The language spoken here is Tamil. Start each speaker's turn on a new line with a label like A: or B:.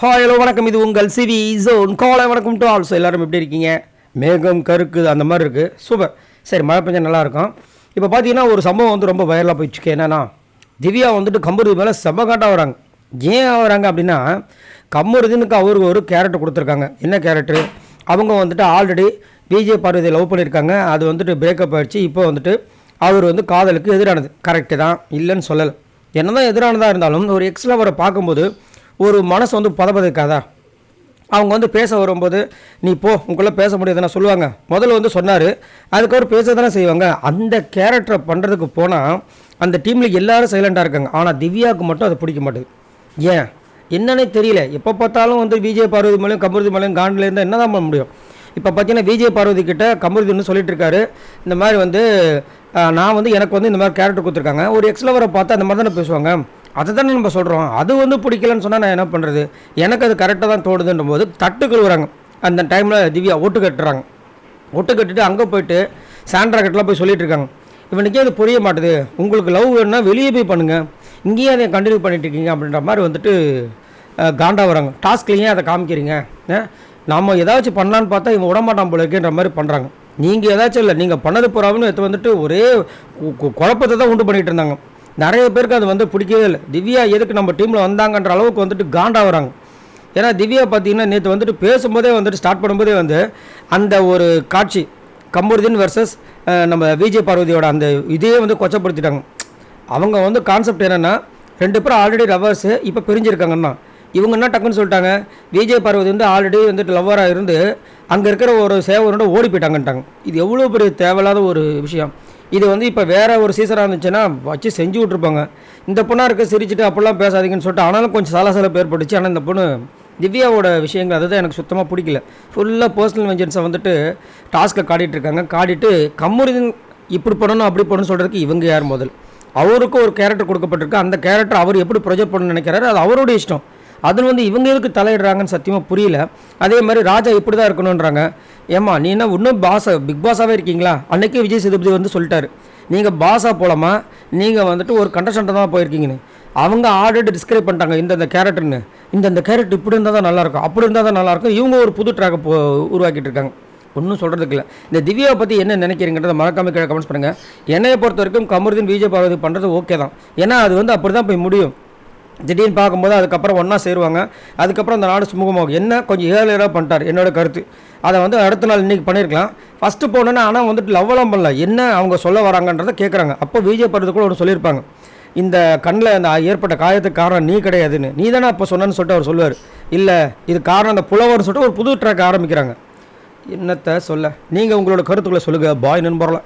A: ஹலோ வணக்கம், இது உங்கள் சிவி ஜோன் காலை வணக்கம் டு ஆல்சோ. எல்லோரும் எப்படி இருக்கீங்க? மேகம் கருக்குது அந்த மாதிரி இருக்குது, சூப்பர். சரி, மழை பெஞ்சா நல்லாயிருக்கும். இப்போ பார்த்தீங்கன்னா ஒரு சம்பவம் வந்து ரொம்ப வைரலாக போயிடுச்சு. என்னென்னா, திவ்யா வந்துட்டு கம்பருதி மேலே செம்ம காட்டாக வராங்க. ஏன் ஆகிறாங்க அப்படின்னா, கம்பருதினுக்கு அவருக்கு ஒரு கேரக்டர் கொடுத்துருக்காங்க. என்ன கேரக்டர்? அவங்க வந்துட்டு ஆல்ரெடி விஜய் பார்வதியை லவ் பண்ணியிருக்காங்க. அது வந்துட்டு பிரேக்கப் ஆகிடுச்சு. இப்போ வந்துட்டு அவர் வந்து காதலுக்கு எதிரானது. கரெக்டு தான், இல்லைன்னு சொல்லலை. என்ன தான் எதிரானதாக இருந்தாலும் ஒரு எக்ஸ் லவரை பார்க்கும்போது ஒரு மனசு வந்து பதப்பதுக்காதா? அவங்க வந்து பேச வரும்போது நீ போ, உங்களுக்குள்ளே பேச முடியாதுன்னா சொல்லுவாங்க. முதல்ல வந்து சொன்னார், அதுக்கப்புறம் பேச தானே செய்வாங்க. அந்த கேரக்டரை பண்ணுறதுக்கு போனால் அந்த டீமில் எல்லோரும் சைலண்ட்டாக இருக்காங்க. ஆனால் திவ்யாவுக்கு மட்டும் அது பிடிக்க மாட்டேது. ஏன் என்னன்னே தெரியல. எப்போ பார்த்தாலும் வந்து விஜய் பார்வதி மேலேயும் கம்பருதி மேலேயும் காண்டில் இருந்தால் என்ன தான் பண்ண முடியும்? இப்போ பார்த்தீங்கன்னா விஜய் பார்வதி கிட்ட கம்பருதி வந்து சொல்லிட்டு இருக்காரு, இந்த மாதிரி வந்து நான் வந்து எனக்கு வந்து இந்த மாதிரி கேரக்டர் கொடுத்துருக்காங்க. ஒரு எக்ஸ் லவரை பார்த்தா அந்த மாதிரி தானே பேசுவாங்க. அதை தானே நம்ம சொல்கிறோம். அது வந்து பிடிக்கலன்னு சொன்னால் நான் என்ன பண்ணுறது? எனக்கு அது கரெக்டாக தான் தோடுதுன்ற போது தட்டு கழுவுறாங்க. அந்த டைமில் திவ்யா ஒட்டு கட்டுறாங்க. ஒட்டு கட்டிட்டு அங்கே போய்ட்டு சாண்ட்ரா கிட்டலாம் போய் சொல்லிட்டு இருக்காங்க, இவனுக்கே அது புரிய மாட்டுது, உங்களுக்கு லவ் வேணும்னா வெளியே போய் பண்ணுங்கள், இங்கேயே அதை கண்டினியூ பண்ணிட்டு இருக்கீங்க அப்படின்ற மாதிரி வந்துட்டு காண்டா வராங்க. டாஸ்க்லேயே அதை காமிக்கிறீங்க, நம்ம ஏதாச்சும் பண்ணலான்னு பார்த்தா இவன் விடமாட்டான் போல இருக்குன்ற மாதிரி பண்ணுறாங்க. நீங்கள் ஏதாச்சும் இல்லை, நீங்கள் பண்ணது போகிறாங்கன்னு எடுத்து வந்துட்டு ஒரே குழப்பத்தை தான் உண்டு பண்ணிகிட்டு இருந்தாங்க. நிறைய பேருக்கு அது வந்து பிடிக்கவே இல்லை. திவ்யா எதுக்கு நம்ம டீமில் வந்தாங்கன்ற அளவுக்கு வந்துட்டு காண்டா வராங்க. ஏன்னா திவ்யா பார்த்தீங்கன்னா நேற்று வந்துட்டு பேசும்போதே வந்துட்டு ஸ்டார்ட் பண்ணும்போதே வந்து அந்த ஒரு காட்சி கம்பருதின் வர்சஸ் நம்ம விஜய் பார்வதியோட அந்த இதையே வந்து கொச்சப்படுத்திட்டாங்க. அவங்க வந்து கான்செப்ட் என்னென்னா, ரெண்டு பேரும் ஆல்ரெடி லவ்வர்ஸு, இப்போ பிரிஞ்சிருக்காங்கன்னா இவங்க என்ன டக்குன்னு சொல்லிட்டாங்க, விஜய் பார்வதி வந்து ஆல்ரெடி வந்துட்டு லவ்வராக இருந்து அங்கே இருக்கிற ஒரு சேவரோட ஓடி போயிட்டாங்கன்ட்டாங்க. இது எவ்வளோ பெரிய தேவையில்லாத ஒரு விஷயம். இது வந்து இப்போ வேறு ஒரு சீசனாக இருந்துச்சுன்னா வச்சு செஞ்சு விட்ருப்பாங்க. இந்த பொண்ணாக இருக்க சிரிச்சுட்டு அப்படிலாம் பேசாதீங்கன்னு சொல்லிட்டு, ஆனாலும் கொஞ்சம் சலசலப்பு ஏற்பட்டுச்சு. ஆனால் இந்த பொண்ணு திவ்யாவோட விஷயங்கள் அதுதான் எனக்கு சுத்தமாக பிடிக்கல. ஃபுல்லாக பர்சனல் வெஞ்சன்ஸை வந்துட்டு டாஸ்க்கை காட்டிகிட்ருக்காங்க. காட்டிட்டு கம்பருதி இப்படி பண்ணணும் அப்படி பண்ணணும்னு சொல்கிறதுக்கு இவங்க யார்? முதல் அவருக்கும் ஒரு கேரக்டர் கொடுக்கப்பட்டிருக்கு. அந்த கேரக்டர் அவர் எப்படி ப்ரொஜெக்ட் பண்ணணும்னு நினைக்கிறாரு, அது அவருடைய இஷ்டம். அதில் வந்து இவங்க எதுக்கு தலையிடுறாங்கன்னு சத்தியமாக புரியல. அதே மாதிரி ராஜா இப்படி தான் இருக்கணுன்றாங்க. ஏம்மா நீ என்ன இன்னும் பிக் பாஸாகவே இருக்கீங்களா? அன்றைக்கே விஜய் சேதுபதி வந்து சொல்லிட்டாரு, நீங்கள் பாஸாக போகலாமா, நீங்கள் வந்துட்டு ஒரு கண்டஸ்டண்ட்டாக தான் போயிருக்கீங்கன்னு. அவங்க ஆல்ரெடி டிஸ்கிரைப் பண்ணிட்டாங்க இந்த கேரக்டர்னு. இந்த கேரக்டர் இப்படி இருந்தால் தான் நல்லாயிருக்கும், அப்படி இருந்தால் தான் நல்லாயிருக்கும். இவங்க ஒரு புது ட்ராக்கை உருவாக்கிட்டு இருக்காங்க. ஒன்றும் சொல்கிறதுக்கு இல்லை. இந்த திவ்யாவை பற்றி என்ன நினைக்கிறீங்கிறத மறக்காமல் கீழே கமெண்ட்ஸ் பண்ணுங்கள். என்னையை பொறுத்த வரைக்கும் கமருதீன் விஜய் பார்வதி பண்ணுறது ஓகே தான். ஏன்னா அது வந்து அப்படி தான் போய் முடியும். திடீர்னு பார்க்கும்போது அதுக்கப்புறம் ஒன்றா சேருவாங்க. அதுக்கப்புறம் அந்த நாடு சுமூகமாகும். என்ன கொஞ்சம் ஏழாக பண்ணிட்டார் என்னோட கருத்து. அதை வந்து அடுத்த நாள் இன்றைக்கி பண்ணியிருக்கலாம். ஃபஸ்ட்டு போனோன்னா ஆனால் வந்துட்டு லவ்வெல்லாம் பண்ணல. என்ன அவங்க சொல்ல வராங்கன்றதை கேட்குறாங்க. அப்போ விஜய் பார்வதி கூட ஒன்று சொல்லியிருப்பாங்க, இந்த கண்ணில் அந்த ஏற்பட்ட காயத்துக்கு காரணம் நீ கிடையாதுன்னு. நீ தானே அப்போ சொன்னேன்னு சொல்லிட்டு அவர் சொல்லுவார். இல்லை இது காரணம் அந்த புலவர்னு சொல்லிட்டு ஒரு புது ட்ராக் ஆரம்பிக்கிறாங்க. என்னத்தை சொல்ல? நீங்கள் உங்களோட கருத்துக்களை சொல்லுங்கள். பாய் நண்பர்களா.